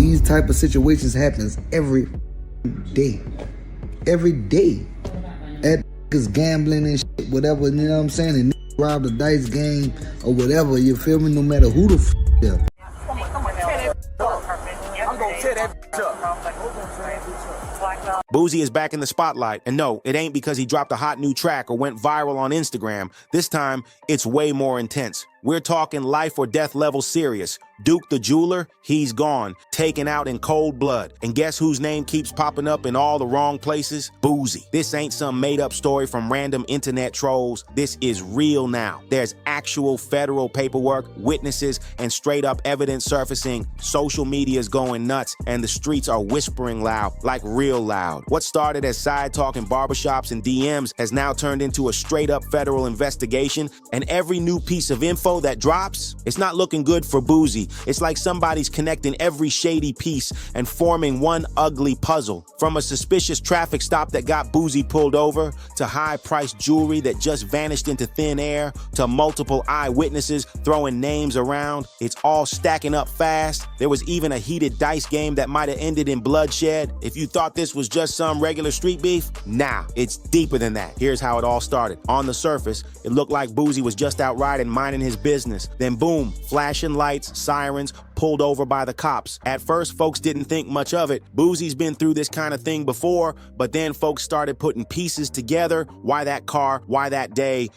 These type of situations happens every day. Every day. At is gambling and shit, whatever, you know what I'm saying? And rob the dice game or whatever, you feel me? No matter who the they are. I'm gonna tear that up. Boosie is back in the spotlight, and no, it ain't because he dropped a hot new track or went viral on Instagram. This time, it's way more intense. We're talking life or death level serious. Duke the jeweler, he's gone, taken out in cold blood. And guess whose name keeps popping up in all the wrong places? Boosie. This ain't some made-up story from random internet trolls. This is real now. There's actual federal paperwork, witnesses, and straight-up evidence surfacing. Social media's going nuts, and the streets are whispering loud, like real loud. What started as side talk in barbershops and DMs has now turned into a straight-up federal investigation, and every new piece of info that drops, it's not looking good for Boosie. It's like somebody's connecting every shady piece and forming one ugly puzzle. From a suspicious traffic stop that got Boosie pulled over, to high-priced jewelry that just vanished into thin air, to multiple eyewitnesses throwing names around, it's all stacking up fast. There was even a heated dice game that might have ended in bloodshed. If you thought this was just some regular street beef, nah, it's deeper than that. Here's how it all started. On the surface, it looked like Boosie was just out riding, minding his business. Then boom, flashing lights, sirens, pulled over by the cops. At first, folks didn't think much of it. Boosie's been through this kind of thing before, but then folks started putting pieces together. Why that car? Why that day?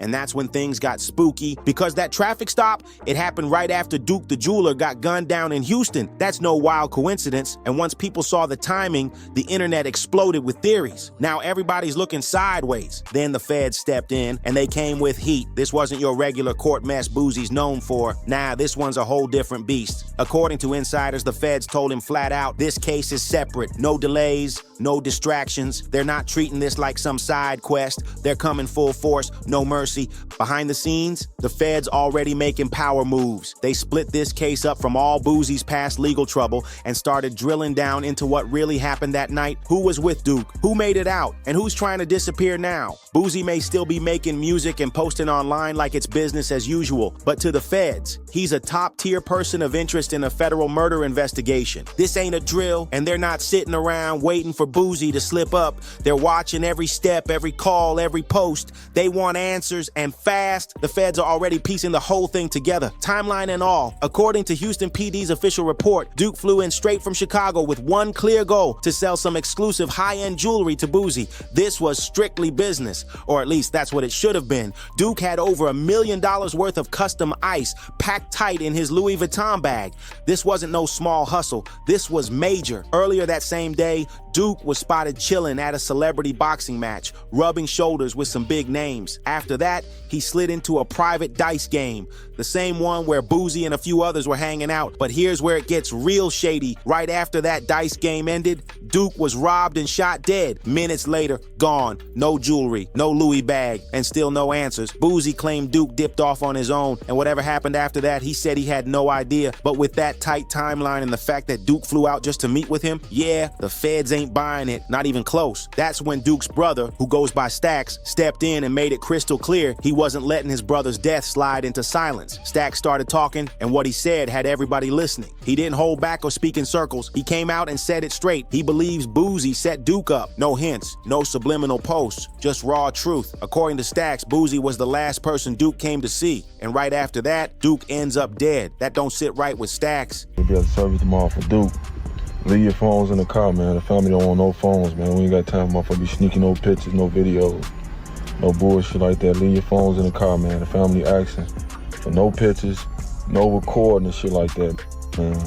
And that's when things got spooky, because that traffic stop, it happened right after Duke the jeweler got gunned down in Houston. That's no wild coincidence. And once people saw the timing, the internet exploded with theories. Now everybody's looking sideways. Then the feds stepped in, and they came with heat. This wasn't your regular court mess Boosie's known for. Nah, this one's a whole different beast. According to insiders, the feds told him flat out, this case is separate. No delays, no distractions. They're not treating this like some side quest. They're coming full force, no mercy. Behind the scenes, the feds already making power moves. They split this case up from all Boosie's past legal trouble and started drilling down into what really happened that night. Who was with Duke? Who made it out? And who's trying to disappear now? Boosie may still be making music and posting online like it's business as usual, but to the feds, he's a top-tier person of interest in a federal murder investigation. This ain't a drill, and they're not sitting around waiting for Boosie to slip up. They're watching every step, every call, every post. They want answers, and fast. The feds are already piecing the whole thing together, timeline and all. According to Houston PD's official report, Duke flew in straight from Chicago with one clear goal: to sell some exclusive high-end jewelry to Boosie. This was strictly business, or at least that's what it should have been. Duke had over $1 million worth of custom ice packed tight in his Louis Vuitton bag. This wasn't no small hustle. This was major. Earlier that same day, Duke was spotted chilling at a celebrity boxing match, rubbing shoulders with some big names. After that, he slid into a private dice game, the same one where Boosie and a few others were hanging out. But here's where it gets real shady. Right after that dice game ended, Duke was robbed and shot dead. Minutes later, gone. No jewelry, no Louis bag, and still no answers. Boosie claimed Duke dipped off on his own, and whatever happened after that, he said he had no idea. But with that tight timeline and the fact that Duke flew out just to meet with him, yeah, the feds ain't buying it, not even close. That's when Duke's brother, who goes by Stacks, stepped in and made it crystal clear he wasn't letting his brother's death slide into silence. Stacks started talking, and what he said had everybody listening. He didn't hold back or speak in circles. He came out and said it straight. He believes Boosie set Duke up. No hints, no subliminal posts, just raw truth. According to Stacks, Boosie was the last person Duke came to see, and right after that, Duke ends up dead. That don't sit right with Stacks. We'll be at the service tomorrow for Duke. Leave your phones in the car, man. The family don't want no phones, man. We ain't got time for be sneaking no pictures, no videos, no bullshit like that. Leave your phones in the car, man. The family asking for no pictures, no recording and shit like that, man.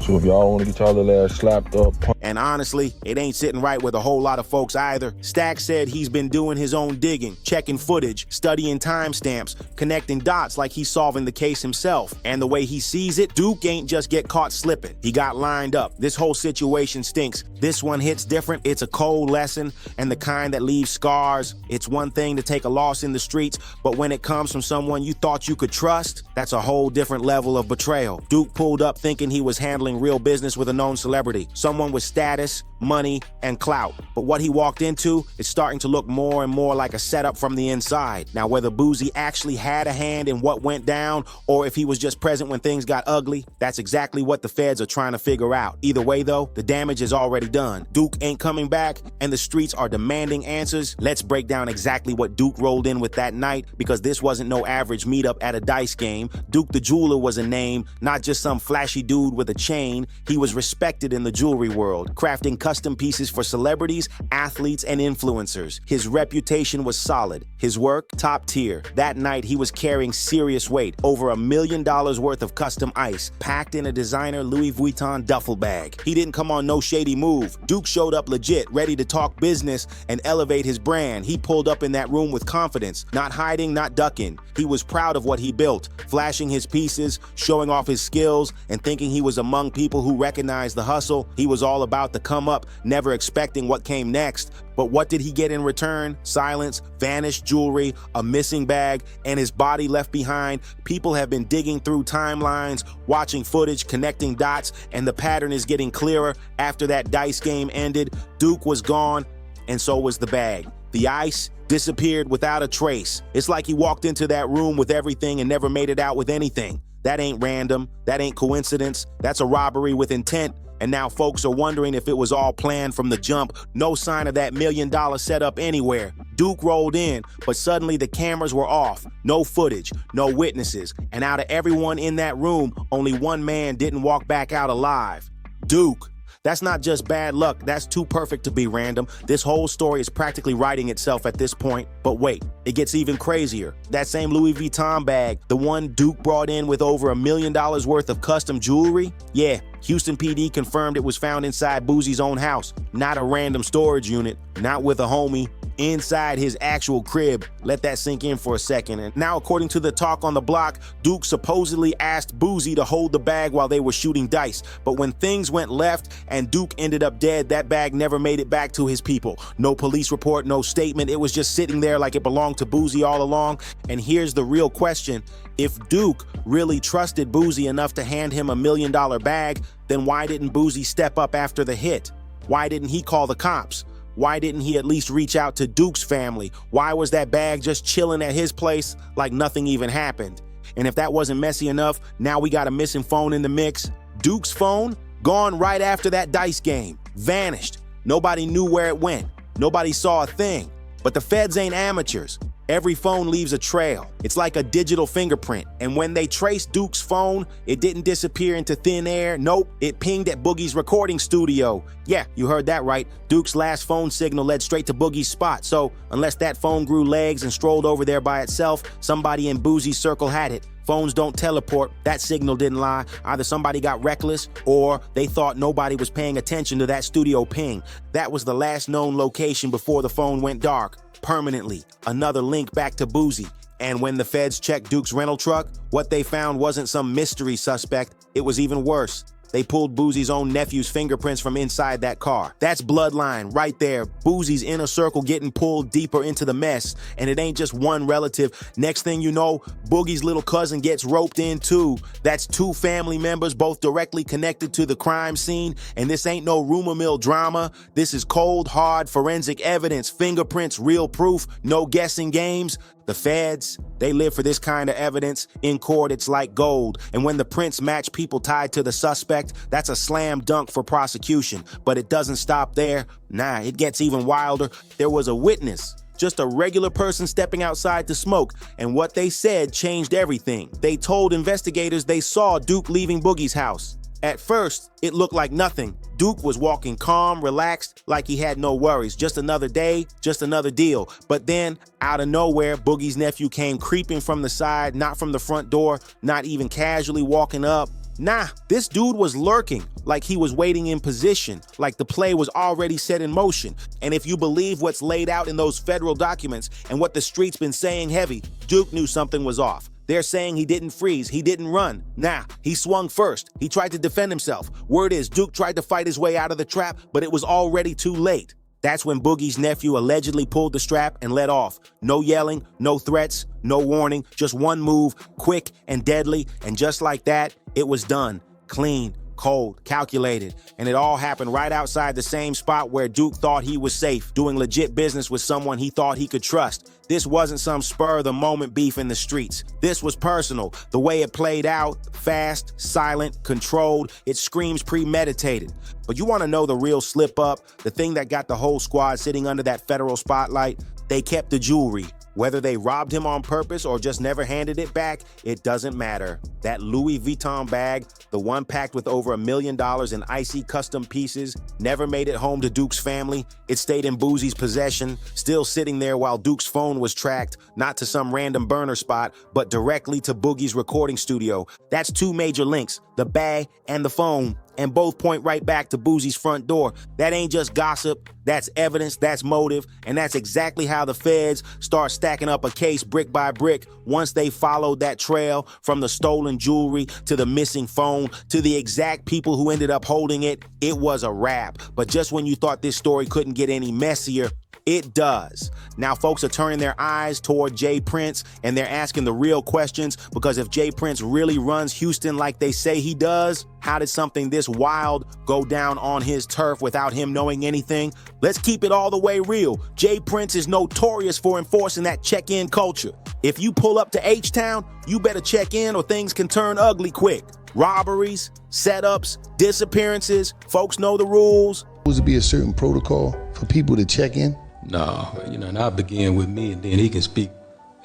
So if y'all want to get y'all little ass slapped up. And honestly, it ain't sitting right with a whole lot of folks either. Stack said he's been doing his own digging, checking footage, studying timestamps, connecting dots like he's solving the case himself. And the way he sees it, Duke ain't just get caught slipping. He got lined up. This whole situation stinks. This one hits different. It's a cold lesson, and the kind that leaves scars. It's one thing to take a loss in the streets, but when it comes from someone you thought you could trust, that's a whole different level of betrayal. Duke pulled up thinking he was handling doing real business with a known celebrity, someone with status, money, and clout. But what he walked into is starting to look more and more like a setup from the inside. Now, whether Boosie actually had a hand in what went down, or if he was just present when things got ugly, that's exactly what the feds are trying to figure out. Either way, though, the damage is already done. Duke ain't coming back, and the streets are demanding answers. Let's break down exactly what Duke rolled in with that night, because this wasn't no average meetup at a dice game. Duke the Jeweler was a name, not just some flashy dude with a chain. He was respected in the jewelry world, crafting custom pieces for celebrities, athletes, and influencers. His reputation was solid. His work, top tier. That night, he was carrying serious weight, over $1 million worth of custom ice, packed in a designer Louis Vuitton duffel bag. He didn't come on no shady move. Duke showed up legit, ready to talk business and elevate his brand. He pulled up in that room with confidence, not hiding, not ducking. He was proud of what he built, flashing his pieces, showing off his skills, and thinking he was among people who recognized the hustle. He was all about the come up, never expecting what came next. But what did he get in return? Silence, vanished jewelry, a missing bag, and his body left behind. People have been digging through timelines, watching footage, connecting dots, and the pattern is getting clearer. After that dice game ended, Duke was gone, and so was the bag. The ice disappeared without a trace. It's like he walked into that room with everything and never made it out with anything. That ain't random. That ain't coincidence. That's a robbery with intent. And now folks are wondering if it was all planned from the jump. No sign of that $1 million setup anywhere. Duke rolled in, but suddenly the cameras were off. No footage, no witnesses. And out of everyone in that room, only one man didn't walk back out alive. Duke. That's not just bad luck, that's too perfect to be random. This whole story is practically writing itself at this point. But wait, it gets even crazier. That same Louis Vuitton bag, the one Duke brought in with over $1 million worth of custom jewelry? Yeah, Houston PD confirmed it was found inside Boosie's own house. Not a random storage unit, not with a homie. Inside his actual crib. Let that sink in for a second. And now, according to the talk on the block, Duke supposedly asked Boosie to hold the bag while they were shooting dice. But when things went left and Duke ended up dead, that bag never made it back to his people. No police report, no statement. It was just sitting there like it belonged to Boosie all along. And here's the real question. If Duke really trusted Boosie enough to hand him $1 million bag, then why didn't Boosie step up after the hit? Why didn't he call the cops? Why didn't he at least reach out to Duke's family? Why was that bag just chilling at his place like nothing even happened? And if that wasn't messy enough, now we got a missing phone in the mix. Duke's phone, gone right after that dice game. Vanished. Nobody knew where it went. Nobody saw a thing. But the feds ain't amateurs. Every phone leaves a trail. It's like a digital fingerprint. And when they traced Duke's phone, it didn't disappear into thin air. Nope, it pinged at Boogie's recording studio. Yeah, you heard that right. Duke's last phone signal led straight to Boogie's spot. So unless that phone grew legs and strolled over there by itself, somebody in Boosie's circle had it. Phones don't teleport. That signal didn't lie. Either somebody got reckless or they thought nobody was paying attention to that studio ping. That was the last known location before the phone went dark. Permanently. Another link back to Boosie. And when the feds checked Duke's rental truck, what they found wasn't some mystery suspect. It was even worse. They pulled Boosie's own nephew's fingerprints from inside that car. That's bloodline right there. Boosie's inner circle getting pulled deeper into the mess. And it ain't just one relative. Next thing you know, Boogie's little cousin gets roped in too. That's 2 family members, both directly connected to the crime scene. And this ain't no rumor mill drama. This is cold, hard forensic evidence, fingerprints, real proof, no guessing games. The feds, they live for this kind of evidence. In court, it's like gold. And when the prints match people tied to the suspect, that's a slam dunk for prosecution. But it doesn't stop there. Nah, it gets even wilder. There was a witness, just a regular person stepping outside to smoke, and what they said changed everything. They told investigators they saw Duke leaving Boogie's house. At first, it looked like nothing. Duke was walking calm, relaxed, like he had no worries. Just another day, just another deal. But then, out of nowhere, Boogie's nephew came creeping from the side, not from the front door, not even casually walking up. Nah, this dude was lurking, like he was waiting in position, like the play was already set in motion. And if you believe what's laid out in those federal documents and what the street's been saying heavy, Duke knew something was off. They're saying he didn't freeze, he didn't run. Nah, he swung first. He tried to defend himself. Word is Duke tried to fight his way out of the trap, but it was already too late. That's when Boogie's nephew allegedly pulled the strap and let off. No yelling, no threats, no warning, just one move, quick and deadly, and just like that, it was done. Clean, Cold, calculated, and it all happened right outside the same spot where Duke thought he was safe, doing legit business with someone he thought he could trust. This wasn't some spur-of-the-moment beef in the streets. This was personal. The way it played out, fast, silent, controlled, it screams premeditated. But you want to know the real slip-up, the thing that got the whole squad sitting under that federal spotlight? They kept the jewelry. Whether they robbed him on purpose or just never handed it back, it doesn't matter. That Louis Vuitton bag, the one packed with over $1 million in icy custom pieces, never made it home to Duke's family. It stayed in Boosie's possession, still sitting there while Duke's phone was tracked, not to some random burner spot, but directly to Boogie's recording studio. That's two major links, the bag and the phone, and both point right back to Boosie's front door. That ain't just gossip, that's evidence, that's motive, and that's exactly how the feds start stacking up a case brick by brick once they followed that trail from the stolen jewelry to the missing phone to the exact people who ended up holding it. It was a wrap. But just when you thought this story couldn't get any messier, it does. Now folks are turning their eyes toward Jay Prince and they're asking the real questions, because if Jay Prince really runs Houston like they say he does, how did something this wild go down on his turf without him knowing anything? Let's keep it all the way real. Jay Prince is notorious for enforcing that check-in culture. If you pull up to H-Town, you better check in or things can turn ugly quick. Robberies, setups, disappearances, folks know the rules. Supposed to be a certain protocol for people to check in? No, and I begin with me, and then he can speak,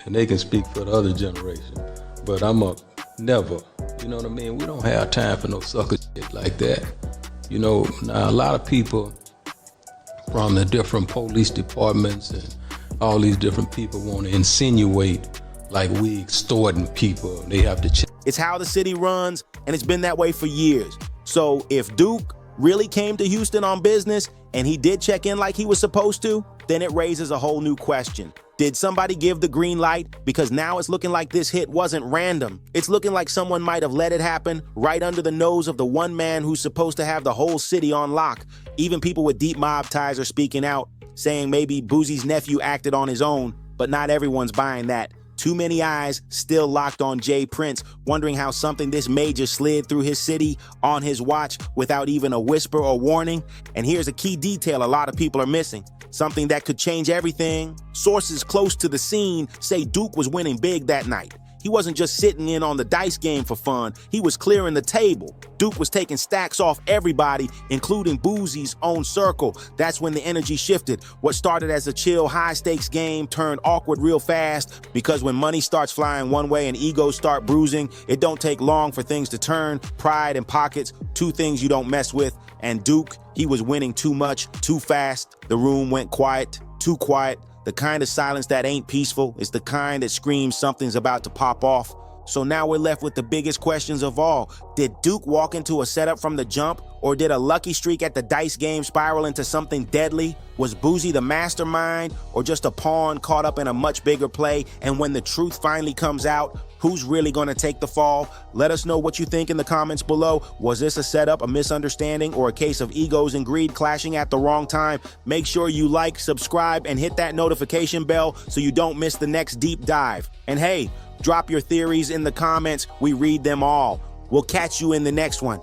and they can speak for the other generation. But I'm a never, you know what I mean? We don't have time for no sucker shit like that. Now a lot of people from the different police departments and all these different people want to insinuate like we extorting people. They have to check. It's how the city runs, and it's been that way for years. So if Duke really came to Houston on business and he did check in like he was supposed to, then it raises a whole new question. Did somebody give the green light? Because now it's looking like this hit wasn't random. It's looking like someone might have let it happen right under the nose of the one man who's supposed to have the whole city on lock. Even people with deep mob ties are speaking out, saying maybe Boosie's nephew acted on his own, but not everyone's buying that. Too many eyes still locked on Jay Prince, wondering how something this major slid through his city on his watch without even a whisper or warning. And here's a key detail a lot of people are missing, something that could change everything. Sources close to the scene say Duke was winning big that night. He wasn't just sitting in on the dice game for fun, he was clearing the table. Duke was taking stacks off everybody, including Boosie's own circle. That's when the energy shifted. What started as a chill, high-stakes game turned awkward real fast, because when money starts flying one way and egos start bruising, it don't take long for things to turn. Pride and pockets, two things you don't mess with. And Duke, he was winning too much, too fast. The room went quiet, too quiet. The kind of silence that ain't peaceful. It's the kind that screams something's about to pop off. So now we're left with the biggest questions of all. Did Duke walk into a setup from the jump? Or did a lucky streak at the dice game spiral into something deadly? Was Boosie the mastermind, or just a pawn caught up in a much bigger play? And when the truth finally comes out, who's really gonna take the fall? Let us know what you think in the comments below. Was this a setup, a misunderstanding, or a case of egos and greed clashing at the wrong time? Make sure you like, subscribe, and hit that notification bell so you don't miss the next deep dive. And hey, drop your theories in the comments. We read them all. We'll catch you in the next one.